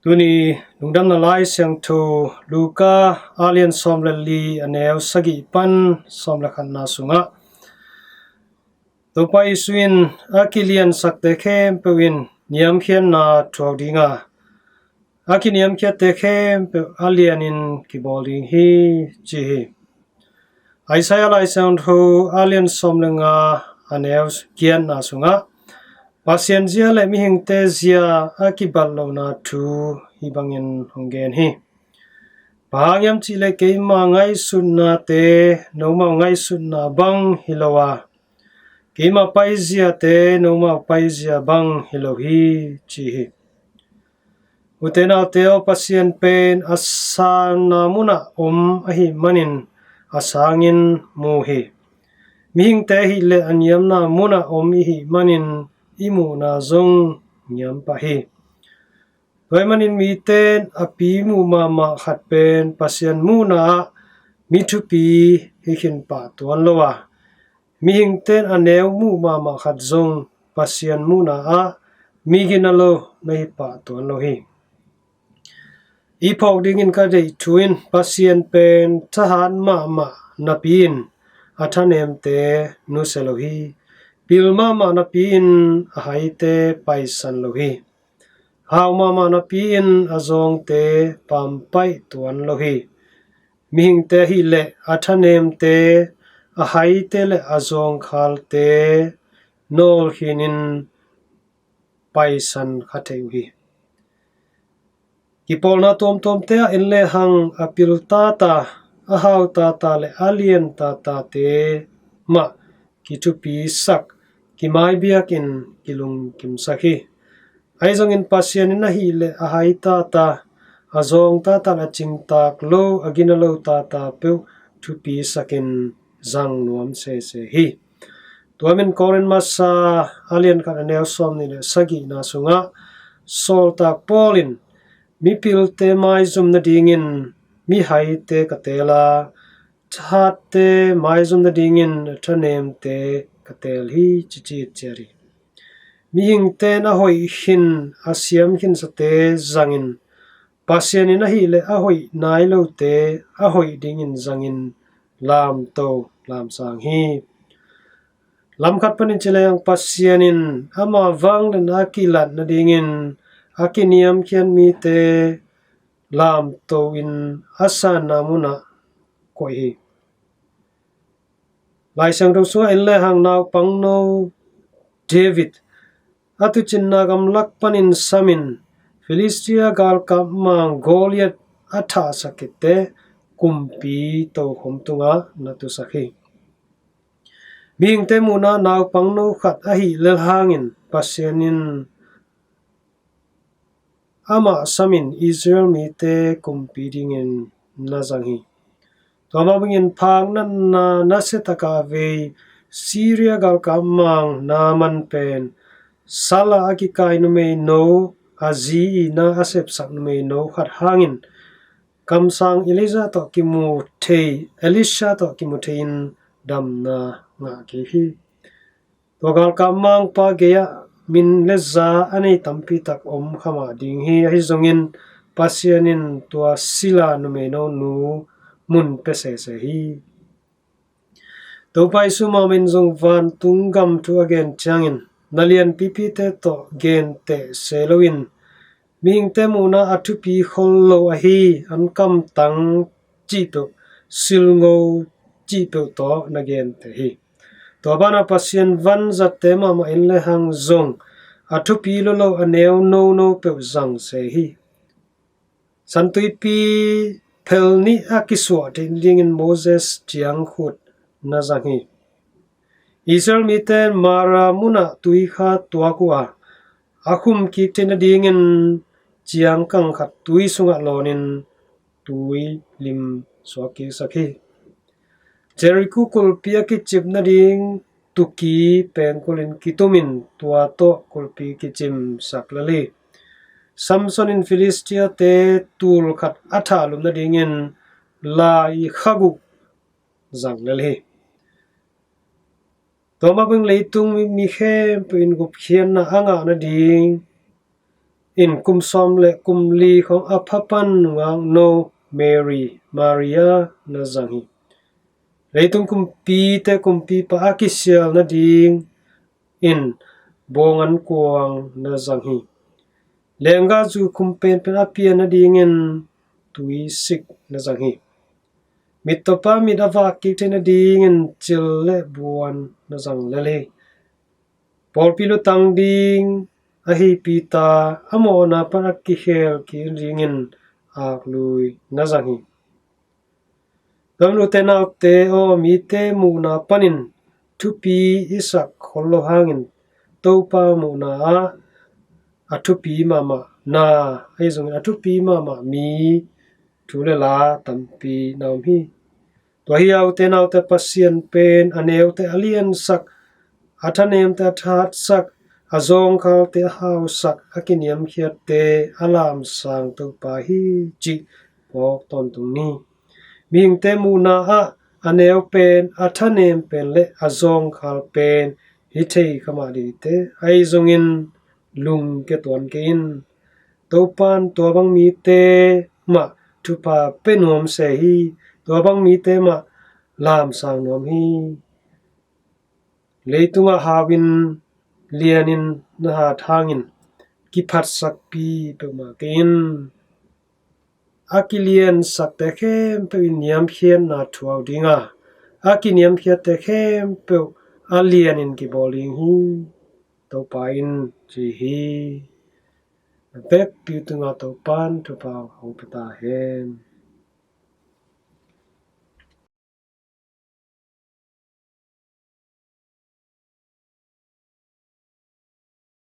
Tuni Lungdamna Laisiangtho Luka alien somlali aneu sagi pan somlakhanna sungah Topa Jesu liansakte khempeuh niamkhiatna thuak dinga kiniamkhiatte khempeuh lianin kibawl dinghi chihi Isaiah Laisiangtho alien somlenga aneu kiatna sungah Pasian zia le mihingte'n zia kibawl lohna thu hi bangin honggen hi Pahiam chi le keima ngaihsutnate nomau ngaihsutna bang hilo keima paizia te nomau paizia bang hilo hi chi utena teo Pasian pen asana muna ahi manin asangin muhi mihingte'n hi le niamna muna hi manin imu na zong niamkha hi manin mihingte'n apimu mama khat pen Pasian muna mi thupi hi khempeuh tuan lowa mihingte'n aneu mu mama khat zong Pasian muna mi ginalo nahi pa tuan lo hi ipok dingin ka dei thuin Pasian pen thahan mama na pia-in athanem te nuselo hi pil mama na pia-in haite Pasian lo hi hau mama na pia-in azong te pampai tuan lo hi mihingte'n hi le athanem te haite le azong khal te nol hinin Pasian khatheu hi kibawl na tom te inle hang apil tata hau tata le alien tata te ma kithupi sak kimai biakin kilung kimsakhi aizong in Pasian na hi le hai tata azong tata la chingtak lo aginalo tata peu thupi sakin zang nuam se hi tuamin koren masa alien kan aneu som ni le sagi na sungah sol tak polin mi pilte mai zum na dingin mi haite katela chat te mai zum na dingin thanem te katel hi chichi cheri mihingte'n hoi hin asiam hin sate zangin Pasian in hi le hoi nai lo te hoi dingin zangin lam to lam sang hi lam khat panin chilayang Pasian in ama wang den akilat na dingin kiniamkhian mi te lam to in asana muna koi hi Laisiangtho sunga in le hang nau pangno David atu chinna gam lakpanin samin Philistia gal kapmang Goliath atha sakite kumpi to khomtunga natu sakhi mihingte'n muna nau pangno khat ahi lel hangin Pasianin ama samin Israel mi te kumpi dingin nazanghi toma bangin phang na nasetaka ve Syria gal kapmang na manpha sala akikai nume no azi na asep sak nume no khat hangin kamsang Eliza to Elisha to kimuthein damna nga hi togal kamang pa geya min leza anei tampi tak khama dinghi hi zongin Pasianin tua sila nume no nu mun pese se hi Topa Jesu mamin zong van tungam tu again changin nalian pipi te to gen te seloin mihingte'n muna thupi hilo ahi ankam tang chi pe silngo chi pe to na gen te hi Topa'n Pasian van zat te mama in le hang zong thupi lo aneu no pe zang se hi santui pi phelni akiswa te dingin Moses chiang khut na zangi Israel mi te mara muna tui kha tuakua akhum ki te na dingin chiang kang khat tui sunga lonin tui lim swaki sakhi Jericho kul pia ki chip na ding tuki pengkulin kitumin tua to kulpi ki chim saklali Samson in Philistia te tul khat atha lum na dingin lai khagu zanglali toma bang leitung mi khempeuh in gup khian na anga na ding in kum som le kum li khong aphapan ngang no Mary Maria na zangi leitung kumpi te kumpi pa akisial na ding in bongan kuang na zangi lenga zu kumpen pen apia na ding in tui sik na zangi mit topa mit avak ki te na ding in chil le buan na zang lele pol pilu tang ding ahi pita amona parak ki khel ki ringin ak lui na zangi gamlu te nau te o mi te muhna panin thupi isak kholo hangin topa muhna a thupi mama na ai zong a thupi mama mi thule la tampi naum hi to hiau te nau te Pasian pen aneu te liansak athanem te that sak azong khal te hau sak kiniamkhiatte alam sang topa hi chi pok ton tung ni mihingte'n muhna aneu pen athanem pen le azong khal pen hi thei kama di te ai zongin lung ke ton kei-in Topa'n to bang mi te ma thupa penuam se hi to bang mi te ma lam sang nuam hi leitunga hau-in lianin na ha thangin kiphat sakpi pe ma kei-in liansakte khempeuh niamkhiatna thuak dinga kiniamkhiatte khempeuh lianin kibawl dinghi Topa'n dinghi back pi tunga Topa'n thupa hau pata hen